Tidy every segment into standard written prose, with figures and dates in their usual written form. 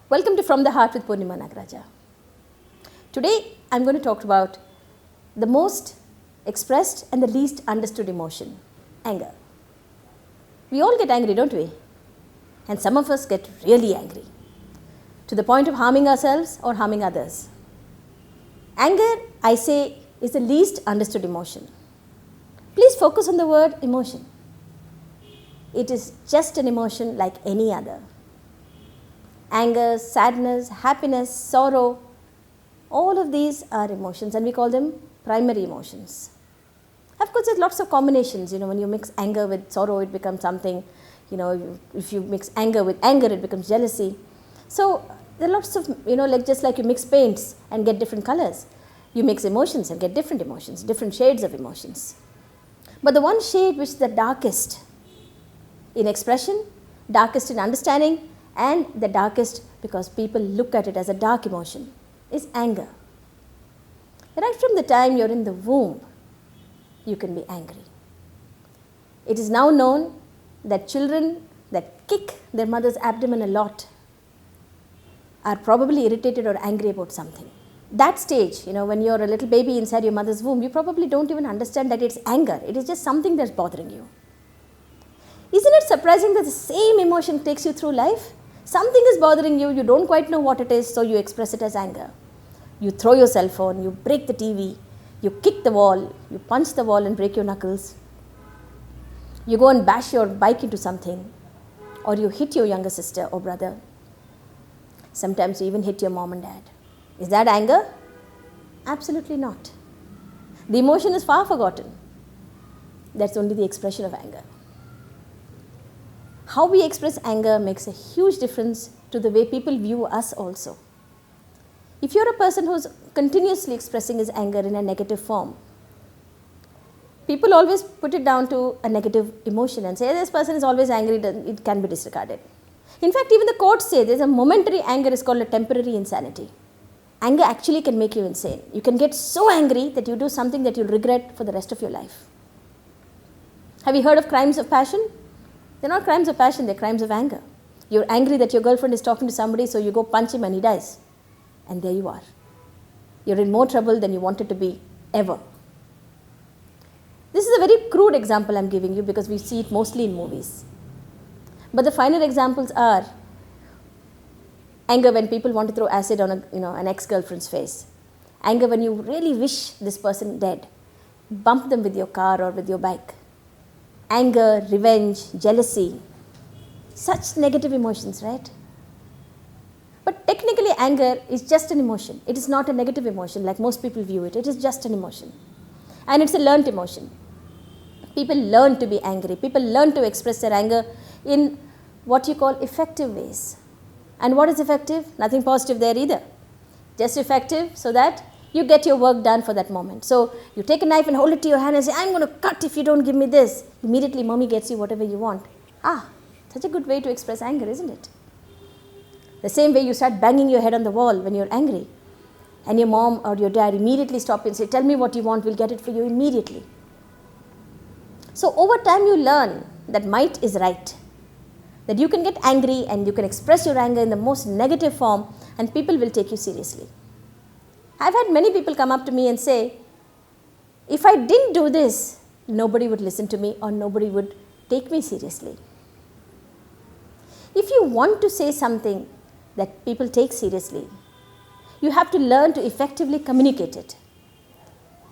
Welcome to From the Heart with Purnima Nagaraja. Today I am going to talk about the most expressed and the least understood emotion, anger. We all get angry, don't we? And some of us get really angry, to the point of harming ourselves or harming others. Anger, I say, is the least understood emotion. Please focus on the word emotion. It is just an emotion like any other. Anger, sadness, happiness, sorrow, all of these are emotions and we call them primary emotions. Of course, there's lots of combinations. When you mix anger with sorrow, it becomes something. If you mix anger with anger, it becomes jealousy. So there are lots of, just like you mix paints and get different colors. You mix emotions and get different emotions, different shades of emotions. But the one shade which is the darkest in expression, darkest in understanding, and the darkest because people look at it as a dark emotion is anger. Right from the time you're in the womb, you can be angry. It is now known that children that kick their mother's abdomen a lot are probably irritated or angry about something. That stage, when you're a little baby inside your mother's womb, you probably don't even understand that it's anger. It is just something that's bothering you. Isn't it surprising that the same emotion takes you through life? Something is bothering you, you don't quite know what it is, so you express it as anger. You throw your cell phone, you break the TV, you kick the wall, you punch the wall and break your knuckles. You go and bash your bike into something, or you hit your younger sister or brother. Sometimes you even hit your mom and dad. Is that anger? Absolutely not. The emotion is far forgotten. That's only the expression of anger. How we express anger makes a huge difference to the way people view us also. If you're a person who's continuously expressing his anger in a negative form, people always put it down to a negative emotion and say, this person is always angry, it can be disregarded. In fact, even the courts say there's a momentary anger is called a temporary insanity. Anger actually can make you insane. You can get so angry that you do something that you'll regret for the rest of your life. Have you heard of crimes of passion? They're not crimes of passion, they're crimes of anger. You're angry that your girlfriend is talking to somebody, so you go punch him and he dies. And there you are. You're in more trouble than you wanted to be ever. This is a very crude example I'm giving you because we see it mostly in movies. But the finer examples are anger when people want to throw acid on an ex-girlfriend's face. Anger when you really wish this person dead. Bump them with your car or with your bike. Anger, revenge, jealousy, such negative emotions, right? But technically anger is just an emotion. It is not a negative emotion like most people view it. It is just an emotion. And it's a learnt emotion. People learn to be angry. People learn to express their anger in what you call effective ways. And what is effective? Nothing positive there either. Just effective so that you get your work done for that moment. So you take a knife and hold it to your hand and say, I'm going to cut if you don't give me this. Immediately mommy gets you whatever you want. Such a good way to express anger, isn't it? The same way you start banging your head on the wall when you're angry. And your mom or your dad immediately stop and say, tell me what you want, we'll get it for you immediately. So over time you learn that might is right. That you can get angry and you can express your anger in the most negative form and people will take you seriously. I've had many people come up to me and say, if I didn't do this, nobody would listen to me or nobody would take me seriously. If you want to say something that people take seriously, you have to learn to effectively communicate it,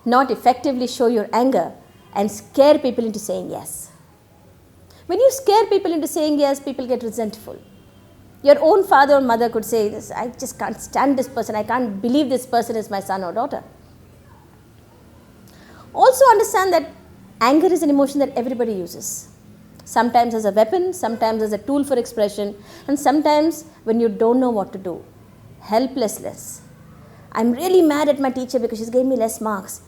not effectively show your anger and scare people into saying yes. When you scare people into saying yes, people get resentful. Your own father or mother could say, I just can't stand this person, I can't believe this person is my son or daughter. Also understand that anger is an emotion that everybody uses. Sometimes as a weapon, sometimes as a tool for expression, and sometimes when you don't know what to do. Helplessness. I'm really mad at my teacher because she's gave me less marks.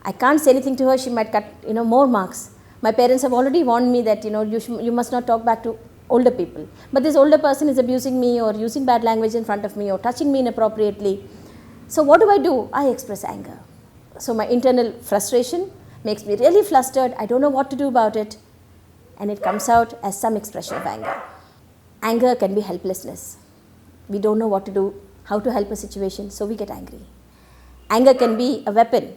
I can't say anything to her, she might cut more marks. My parents have already warned me that you must not talk back to older people. But this older person is abusing me or using bad language in front of me or touching me inappropriately. So what do? I express anger. So my internal frustration makes me really flustered. I don't know what to do about it. And it comes out as some expression of anger. Anger can be helplessness. We don't know what to do, how to help a situation, so we get angry. Anger can be a weapon.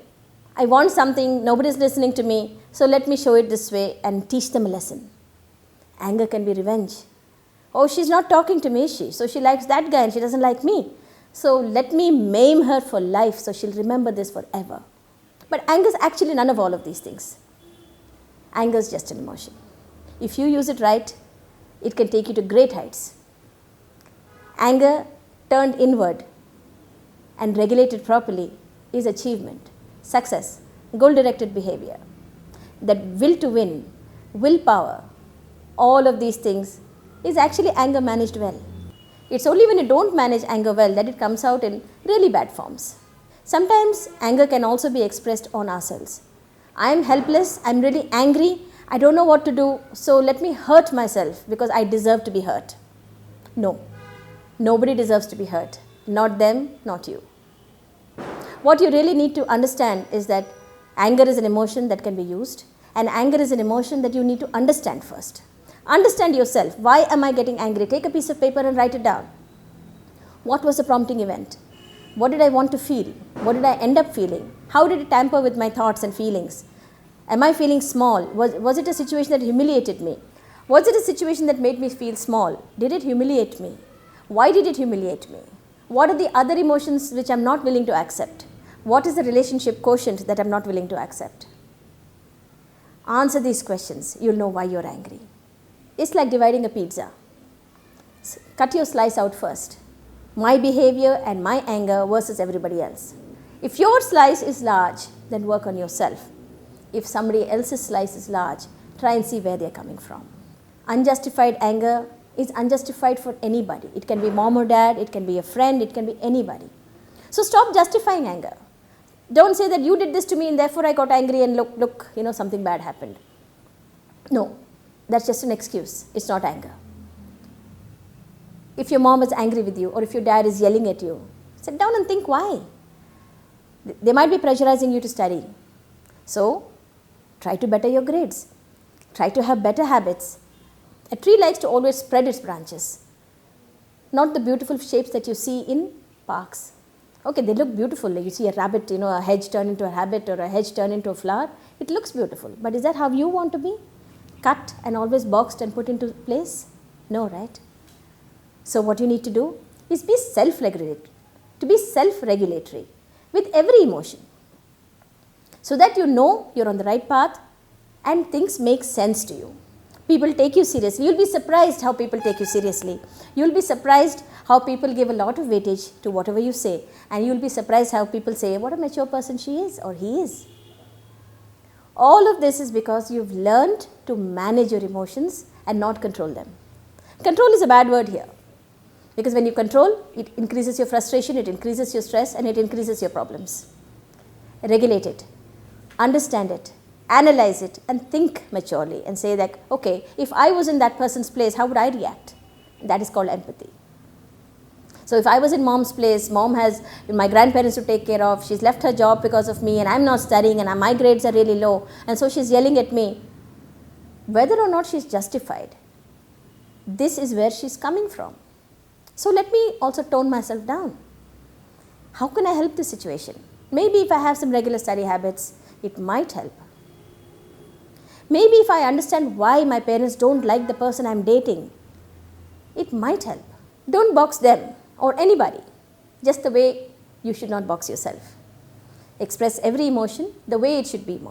I want something, nobody's listening to me, so let me show it this way and teach them a lesson. Anger can be revenge. Oh, she's not talking to me, is she? So she likes that guy and she doesn't like me. So let me maim her for life so she'll remember this forever. But anger is actually none of all of these things. Anger is just an emotion. If you use it right, it can take you to great heights. Anger turned inward and regulated properly is achievement, success, goal-directed behavior. That will to win, willpower, all of these things is actually anger managed well. It's only when you don't manage anger well that it comes out in really bad forms. Sometimes anger can also be expressed on ourselves. I am helpless, I am really angry, I don't know what to do, so let me hurt myself because I deserve to be hurt. No, nobody deserves to be hurt. Not them, not you. What you really need to understand is that anger is an emotion that can be used, and anger is an emotion that you need to understand first. Understand yourself. Why am I getting angry? Take a piece of paper and write it down. What was the prompting event? What did I want to feel? What did I end up feeling? How did it tamper with my thoughts and feelings? Am I feeling small? Was it a situation that humiliated me? Was it a situation that made me feel small? Did it humiliate me? Why did it humiliate me? What are the other emotions which I'm not willing to accept? What is the relationship quotient that I'm not willing to accept? Answer these questions. You'll know why you're angry. It's like dividing a pizza. Cut your slice out first. My behavior and my anger versus everybody else. If your slice is large, then work on yourself. If somebody else's slice is large, try and see where they're coming from. Unjustified anger is unjustified for anybody. It can be mom or dad, it can be a friend, it can be anybody. So stop justifying anger. Don't say that you did this to me and therefore I got angry and look, something bad happened. No, that's just an excuse. It's not anger. If your mom is angry with you or if your dad is yelling at you, sit down and think why. They might be pressurizing you to study. So, try to better your grades. Try to have better habits. A tree likes to always spread its branches, not the beautiful shapes that you see in parks. Okay, they look beautiful. Like you see a rabbit, a hedge turn into a rabbit or a hedge turn into a flower. It looks beautiful. But is that how you want to be? Cut and always boxed and put into place? No, right? So what you need to do is be self-regulatory, to be self-regulatory with every emotion, so that you know you're on the right path and things make sense to you. People take you seriously. You'll be surprised how people take you seriously. You'll be surprised how people give a lot of weightage to whatever you say. And you'll be surprised how people say, what a mature person she is or he is. All of this is because you've learned to manage your emotions and not control them. Control is a bad word here. Because when you control, it increases your frustration, it increases your stress, and it increases your problems. Regulate it. Understand it. Analyze it and think maturely and say that, okay, if I was in that person's place, how would I react? That is called empathy. So if I was in mom's place, mom has my grandparents to take care of, she's left her job because of me and I'm not studying and my grades are really low and so she's yelling at me. Whether or not she's justified, this is where she's coming from. So let me also tone myself down. How can I help this situation? Maybe if I have some regular study habits, it might help. Maybe if I understand why my parents don't like the person I'm dating, it might help. Don't box them or anybody, just the way you should not box yourself. Express every emotion the way it should be.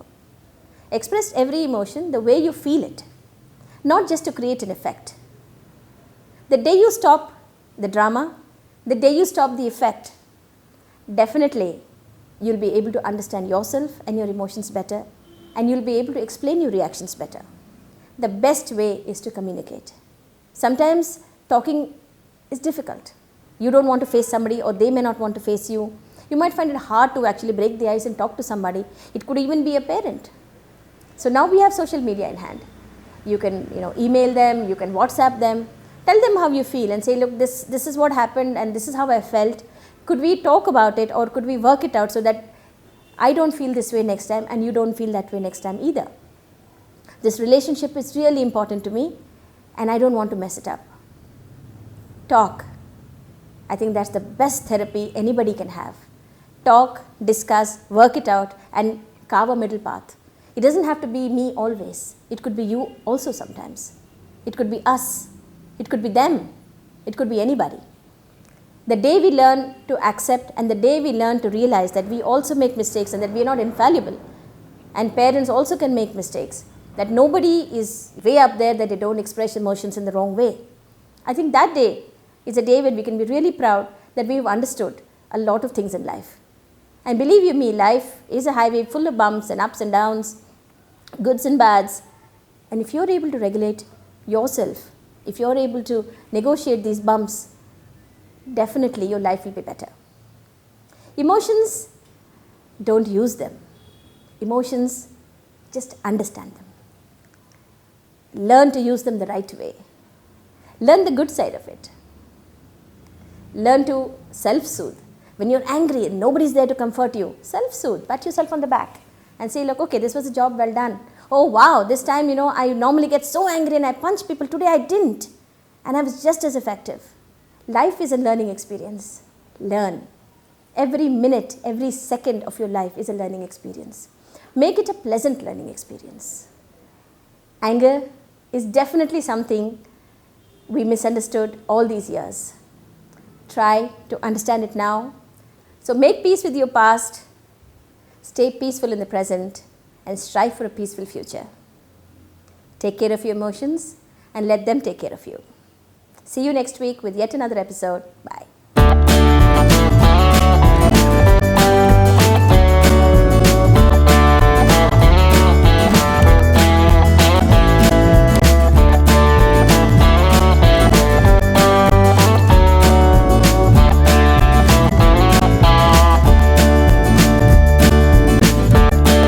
Express every emotion the way you feel it, not just to create an effect. The day you stop the drama, the day you stop the effect, definitely you'll be able to understand yourself and your emotions better, and you'll be able to explain your reactions better. The best way is to communicate. Sometimes talking is difficult. You don't want to face somebody or they may not want to face you. You might find it hard to actually break the ice and talk to somebody. It could even be a parent. So now we have social media in hand. You can email them, you can WhatsApp them, tell them how you feel and say, look, this is what happened and this is how I felt. Could we talk about it or could we work it out so that I don't feel this way next time and you don't feel that way next time either. This relationship is really important to me and I don't want to mess it up. Talk. I think that's the best therapy anybody can have. Talk, discuss, work it out, and carve a middle path. It doesn't have to be me always. It could be you also sometimes. It could be us. It could be them. It could be anybody. The day we learn to accept and the day we learn to realize that we also make mistakes and that we are not infallible, and parents also can make mistakes, that nobody is way up there that they don't express emotions in the wrong way. I think that day is a day when we can be really proud that we've understood a lot of things in life. And believe you me, life is a highway full of bumps and ups and downs, goods and bads. And if you're able to regulate yourself, if you're able to negotiate these bumps, definitely your life will be better. Emotions, don't use them. Emotions, just understand them. Learn to use them the right way. Learn the good side of it. Learn to self-soothe. When you're angry and nobody's there to comfort you, self-soothe, pat yourself on the back and say, look, okay, this was a job well done. Oh wow, this time, I normally get so angry and I punch people. Today I didn't. And I was just as effective. Life is a learning experience. Learn. Every minute, every second of your life is a learning experience. Make it a pleasant learning experience. Anger is definitely something we misunderstood all these years. Try to understand it now. So make peace with your past, stay peaceful in the present, and strive for a peaceful future. Take care of your emotions and let them take care of you. See you next week with yet another episode. Bye.